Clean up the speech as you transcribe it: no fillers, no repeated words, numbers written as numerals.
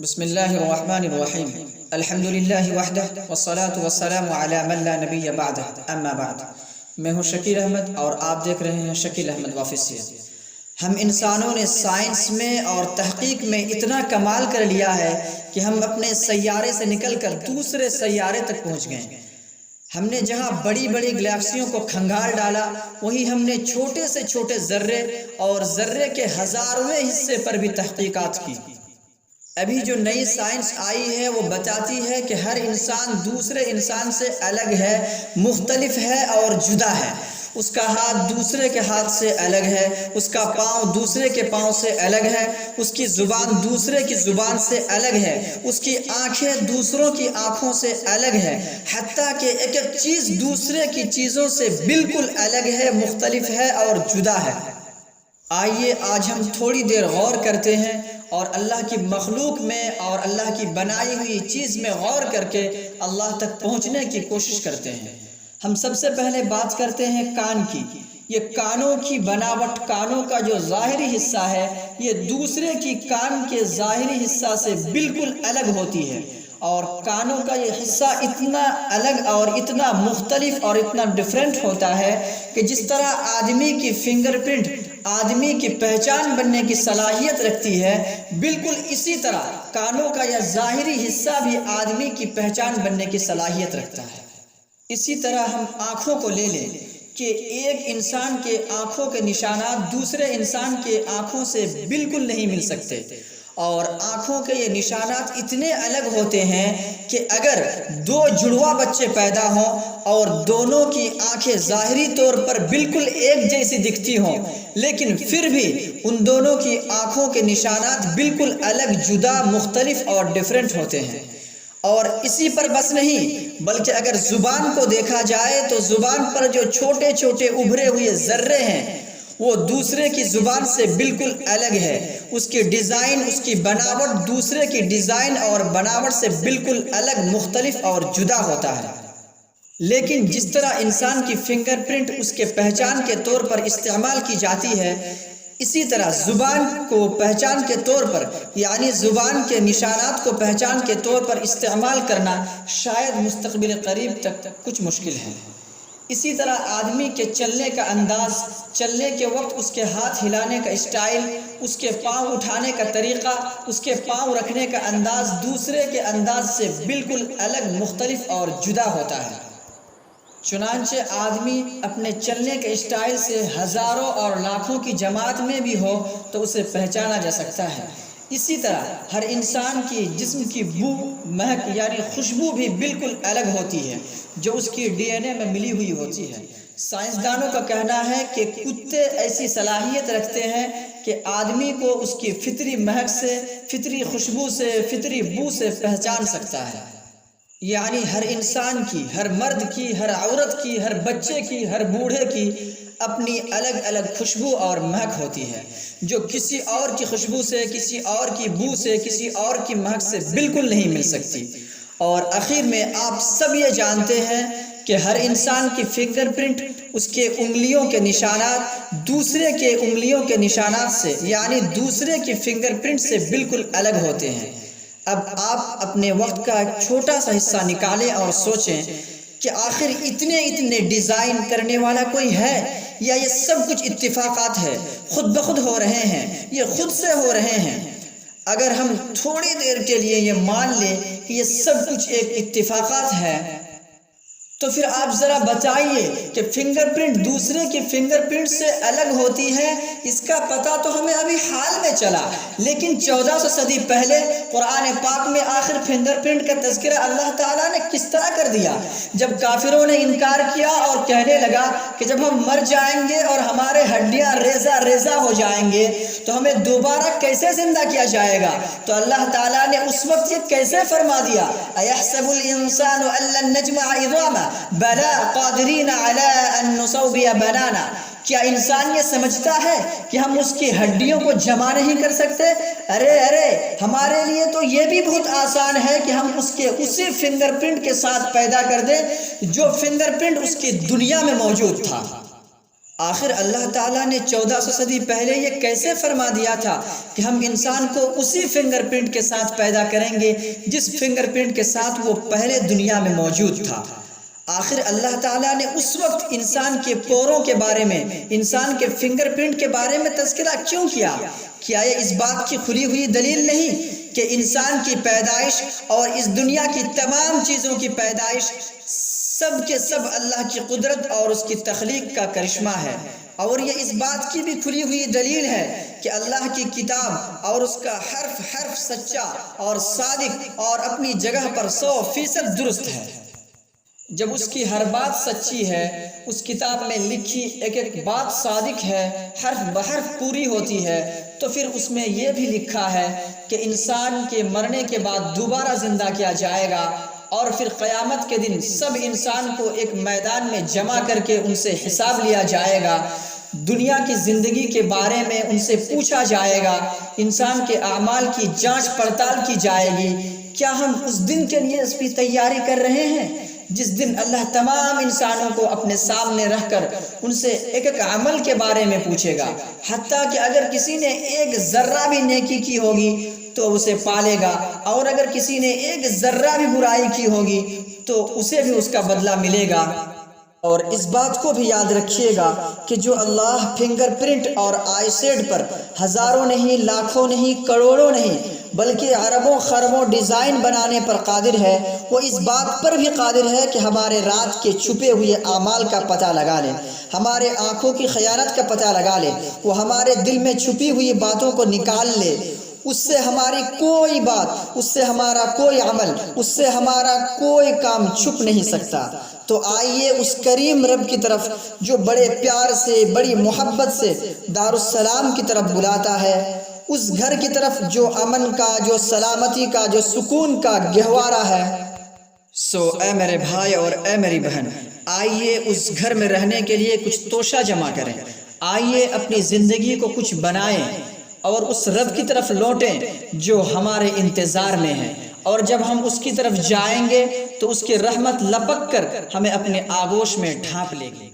بسم اللہ الرحمن الرحیم الحمد للہ وحدہ والصلاة والسلام علی من لا نبی بعدہ اما بعد۔ میں ہوں شکیل احمد اور آپ دیکھ رہے ہیں شکیل احمد آفیشیل۔ ہم انسانوں نے سائنس میں اور تحقیق میں اتنا کمال کر لیا ہے کہ ہم اپنے سیارے سے نکل کر دوسرے سیارے تک پہنچ گئے۔ ہم نے جہاں بڑی بڑی گلیکسیوں کو کھنگال ڈالا، وہیں ہم نے چھوٹے سے چھوٹے ذرے اور ذرے کے ہزارویں حصے پر بھی تحقیقات کی۔ ابھی جو نئی سائنس آئی ہے وہ بتاتی ہے کہ ہر انسان دوسرے انسان سے الگ ہے، مختلف ہے اور جدا ہے۔ اس کا ہاتھ دوسرے کے ہاتھ سے الگ ہے، اس کا پاؤں دوسرے کے پاؤں سے الگ ہے، اس کی زبان دوسرے کی زبان سے الگ ہے، اس کی آنکھیں دوسروں کی آنکھوں سے الگ ہے، حتیٰ کہ ایک ایک چیز دوسرے کی چیزوں سے بالکل الگ ہے، مختلف ہے اور جدا ہے۔ آئیے آج ہم تھوڑی دیر غور کرتے ہیں اور اللہ کی مخلوق میں اور اللہ کی بنائی ہوئی چیز میں غور کر کے اللہ تک پہنچنے کی کوشش کرتے ہیں۔ ہم سب سے پہلے بات کرتے ہیں کان کی۔ یہ کانوں کی بناوٹ، کانوں کا جو ظاہری حصہ ہے یہ دوسرے کی کان کے ظاہری حصہ سے بالکل الگ ہوتی ہے، اور کانوں کا یہ حصہ اتنا الگ اور اتنا مختلف اور اتنا ڈیفرنٹ ہوتا ہے کہ جس طرح آدمی کی فنگر پرنٹ آدمی کی پہچان بننے کی صلاحیت رکھتی ہے، بالکل اسی طرح کانوں کا یہ ظاہری حصہ بھی آدمی کی پہچان بننے کی صلاحیت رکھتا ہے۔ اسی طرح ہم آنکھوں کو لے لیں کہ ایک انسان کے آنکھوں کے نشانات دوسرے انسان کے آنکھوں سے بالکل نہیں مل سکتے، اور آنکھوں کے یہ نشانات اتنے الگ ہوتے ہیں کہ اگر دو جڑواں بچے پیدا ہوں اور دونوں کی آنکھیں ظاہری طور پر بالکل ایک جیسی دکھتی ہوں، لیکن پھر بھی ان دونوں کی آنکھوں کے نشانات بالکل الگ، جدا، مختلف اور ڈیفرنٹ ہوتے ہیں۔ اور اسی پر بس نہیں، بلکہ اگر زبان کو دیکھا جائے تو زبان پر جو چھوٹے چھوٹے ابھرے ہوئے ذرے ہیں وہ دوسرے کی زبان سے بالکل الگ ہے۔ اس کی ڈیزائن، اس کی بناوٹ دوسرے کی ڈیزائن اور بناوٹ سے بالکل الگ، مختلف اور جدا ہوتا ہے۔ لیکن جس طرح انسان کی فنگر پرنٹ اس کے پہچان کے طور پر استعمال کی جاتی ہے، اسی طرح زبان کو پہچان کے طور پر، یعنی زبان کے نشانات کو پہچان کے طور پر استعمال کرنا شاید مستقبل قریب تک کچھ مشکل ہے۔ اسی طرح آدمی کے چلنے کا انداز، چلنے کے وقت اس کے ہاتھ ہلانے کا اسٹائل، اس کے پاؤں اٹھانے کا طریقہ، اس کے پاؤں رکھنے کا انداز دوسرے کے انداز سے بالکل الگ، مختلف اور جدا ہوتا ہے۔ چنانچہ آدمی اپنے چلنے کے اسٹائل سے ہزاروں اور لاکھوں کی جماعت میں بھی ہو تو اسے پہچانا جا سکتا ہے۔ اسی طرح ہر انسان کی جسم کی بو، مہک یعنی خوشبو بھی بالکل الگ ہوتی ہے، جو اس کی ڈی این اے میں ملی ہوئی ہوتی ہے۔ سائنسدانوں کا کہنا ہے کہ کتے ایسی صلاحیت رکھتے ہیں کہ آدمی کو اس کی فطری مہک سے، فطری خوشبو سے، فطری بو سے پہچان سکتا ہے۔ یعنی ہر انسان کی، ہر مرد کی، ہر عورت کی، ہر بچے کی، ہر بوڑھے کی اپنی الگ الگ خوشبو اور مہک ہوتی ہے، جو کسی اور کی خوشبو سے، کسی اور کی بو سے، کسی اور کی مہک سے بالکل نہیں مل سکتی۔ اور آخر میں آپ سب یہ جانتے ہیں کہ ہر انسان کی فنگر پرنٹ، اس کے انگلیوں کے نشانات دوسرے کے انگلیوں کے نشانات سے، یعنی دوسرے کی فنگر پرنٹ سے بالکل الگ ہوتے ہیں۔ اب آپ اپنے وقت کا ایک چھوٹا سا حصہ نکالیں اور سوچیں کہ آخر اتنے ڈیزائن کرنے والا کوئی ہے، یا یہ سب کچھ اتفاقات ہے، خود بخود ہو رہے ہیں، یہ خود سے ہو رہے ہیں۔ اگر ہم تھوڑی دیر کے لیے یہ مان لیں کہ یہ سب کچھ ایک اتفاقات ہے، تو پھر آپ ذرا بتائیے کہ فنگر پرنٹ دوسرے کی فنگر پرنٹ سے الگ ہوتی ہے، اس کا پتہ تو ہمیں ابھی حال میں چلا، لیکن 1400 صدی پہلے قرآن پاک میں آخر فنگر پرنٹ کا تذکرہ اللہ تعالیٰ نے کس طرح کر دیا؟ جب کافروں نے انکار کیا اور کہنے لگا کہ جب ہم مر جائیں گے اور ہمارے ہڈیاں ریزہ ریزہ ہو جائیں گے تو ہمیں دوبارہ کیسے زندہ کیا جائے گا؟ تو اللہ تعالیٰ نے اس وقت یہ کیسے فرما دیا؟ اَيَحْسَبُ الْإِنسَانُ أَن لَّن نَّجْمَعَ عِظَامَهُ بلا قادرین علی ان نصوبی بنانا۔ کیا انسان یہ سمجھتا ہے کہ ہم اس کی ہڈیوں کو جمع نہیں کر سکتے؟ ارے ہمارے لیے تو یہ بھی بہت آسان ہے کہ ہم اس کے اسی فنگر پرنٹ کے ساتھ پیدا کر دیں جو فنگر پرنٹ اس کی دنیا میں موجود تھا۔ آخر اللہ تعالیٰ نے 1400 صدی پہلے یہ کیسے فرما دیا تھا کہ ہم انسان کو اسی فنگر پرنٹ کے ساتھ پیدا کریں گے جس فنگر پرنٹ کے ساتھ وہ پہلے دنیا میں موجود تھا؟ آخر اللہ تعالیٰ نے اس وقت انسان کے پوروں کے بارے میں، انسان کے فنگر پرنٹ کے بارے میں تذکرہ کیوں کیا؟ کیا یہ اس بات کی کھلی ہوئی دلیل نہیں کہ انسان کی پیدائش اور اس دنیا کی تمام چیزوں کی پیدائش سب کے سب اللہ کی قدرت اور اس کی تخلیق کا کرشمہ ہے؟ اور یہ اس بات کی بھی کھلی ہوئی دلیل ہے کہ اللہ کی کتاب اور اس کا حرف حرف سچا اور صادق اور اپنی جگہ پر 100% درست ہے۔ جب اس کی ہر بات سچی ہے، اس کتاب میں لکھی ایک ایک بات صادق ہے، حرف بحرف پوری ہوتی ہے، تو پھر اس میں یہ بھی لکھا ہے کہ انسان کے مرنے کے بعد دوبارہ زندہ کیا جائے گا، اور پھر قیامت کے دن سب انسان کو ایک میدان میں جمع کر کے ان سے حساب لیا جائے گا، دنیا کی زندگی کے بارے میں ان سے پوچھا جائے گا، انسان کے اعمال کی جانچ پڑتال کی جائے گی۔ کیا ہم اس دن کے لیے اس کی تیاری کر رہے ہیں جس دن اللہ تمام انسانوں کو اپنے سامنے رکھ کر ان سے ایک ایک عمل کے بارے میں پوچھے گا، حتیٰ کہ اگر کسی نے ایک ذرہ بھی نیکی کی ہوگی تو اسے پالے گا، اور اگر کسی نے ایک ذرہ بھی برائی کی ہوگی تو اسے بھی اس کا بدلہ ملے گا۔ اور اس بات کو بھی یاد رکھیے گا کہ جو اللہ فنگر پرنٹ اور آئی سیڈ پر ہزاروں نہیں، لاکھوں نہیں، کروڑوں نہیں بلکہ اربوں خربوں ڈیزائن بنانے پر قادر ہے، وہ اس بات پر بھی قادر ہے کہ ہمارے رات کے چھپے ہوئے اعمال کا پتہ لگا لے، ہمارے آنکھوں کی خیانت کا پتہ لگا لے، وہ ہمارے دل میں چھپی ہوئی باتوں کو نکال لے، اس سے ہماری کوئی بات، اس سے ہمارا کوئی عمل، اس سے ہمارا کوئی کام چھپ نہیں سکتا۔ تو آئیے اس کریم رب کی طرف جو بڑے پیار سے، بڑی محبت سے دارالسلام کی طرف بلاتا ہے، اس گھر کی طرف جو امن کا، جو سلامتی کا، جو سکون کا گہوارہ ہے۔ اے میرے بھائی اور اے میری بہن، آئیے اس گھر میں رہنے کے لیے کچھ توشہ جمع کریں، آئیے اپنی زندگی کو کچھ بنائیں اور اس رب کی طرف لوٹیں جو ہمارے انتظار میں ہے، اور جب ہم اس کی طرف جائیں گے تو اس کی رحمت لپک کر ہمیں اپنے آغوش میں ڈھانپ لے گی۔